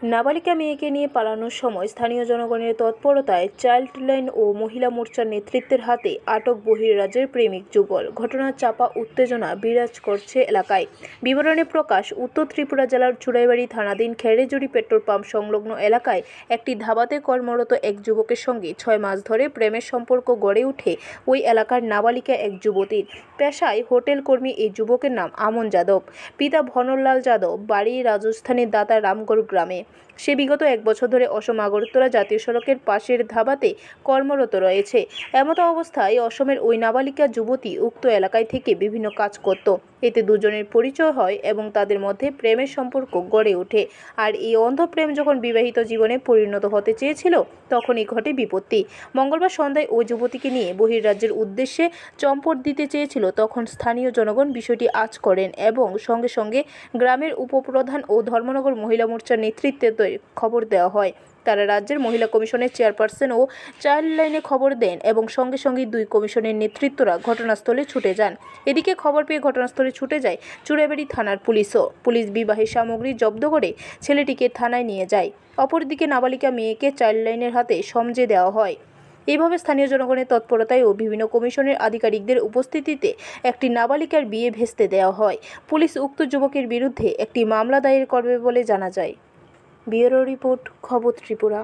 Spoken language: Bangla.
নাবালিকা মেয়েকে নিয়ে পালানোর সময় স্থানীয় জনগণের তৎপরতায় চাইল্ড লাইন ও মহিলা মোর্চার নেতৃত্বের হাতে আটক বহির্রাজ্যের প্রেমিক যুগল। ঘটনার চাপা উত্তেজনা বিরাজ করছে এলাকায়। বিবরণে প্রকাশ, উত্তর ত্রিপুরা জেলার চুড়াইবাড়ি থানাধীন খেরেজুড়ি পেট্রোল পাম্প সংলগ্ন এলাকায় একটি ধাবাতে কর্মরত এক যুবকের সঙ্গে 6 মাস ধরে প্রেমের সম্পর্ক গড়ে ওঠে ওই এলাকার নাবালিকা এক যুবতীর। পেশায় হোটেল কর্মী এই যুবকের নাম আমন যাদব। পিতা ভনরলাল যাদব, বাড়ি রাজস্থানের দাতা রামগড় গ্রামে। সে বিগত 1 বছর ধরে অসম আগরতলা জাতীয় সড়কের পাশের ধাবাতে কর্মরত রয়েছে। এমতো অবস্থায় অসমের ওই নাবালিকা যুবতী উক্ত এলাকায় থেকে বিভিন্ন কাজ করত। এতে দুজনের পরিচয় হয় এবং তাদের মধ্যে প্রেমের সম্পর্ক গড়ে ওঠে। আর এই অন্ধ প্রেম যখন বিবাহিত জীবনে পরিণত হতে চেয়েছিল, তখনই ঘটে বিপত্তি। মঙ্গলবার সন্ধ্যায় ওই যুবতীকে নিয়ে বহির্রাজ্যের উদ্দেশ্যে চম্পট দিতে চেয়েছিল। তখন স্থানীয় জনগণ বিষয়টি আঁচ করেন এবং সঙ্গে সঙ্গে গ্রামের উপপ্রধান ও ধর্মনগর মহিলা মোর্চার নেতৃত্বে খবর দেওয়া হয়। তারা রাজ্যের মহিলা কমিশনের চেয়ারপারসন ও চাইল্ড লাইনে খবর দেন এবং সঙ্গে সঙ্গে 2 কমিশনের নেতৃত্বরা ঘটনাস্থলে ছুটে যান। এদিকে খবর পেয়ে ঘটনাস্থলে ছুটে যায় চুড়াইবাড়ি থানার পুলিশও। পুলিশ বিবাহের সামগ্রী জব্দ করে ছেলেটিকে থানায় নিয়ে যায়। অপরদিকে নাবালিকা মেয়েকে চাইল্ড লাইনের হাতে সমঝে দেওয়া হয়। এইভাবে স্থানীয় জনগণের তৎপরতায় ও বিভিন্ন কমিশনের আধিকারিকদের উপস্থিতিতে একটি নাবালিকার বিয়ে ভেস্তে দেওয়া হয়। পুলিশ উক্ত যুবকের বিরুদ্ধে একটি মামলা দায়ের করবে বলে জানা যায়। ব্যুরো রিপোর্ট, খবর ত্রিপুরা।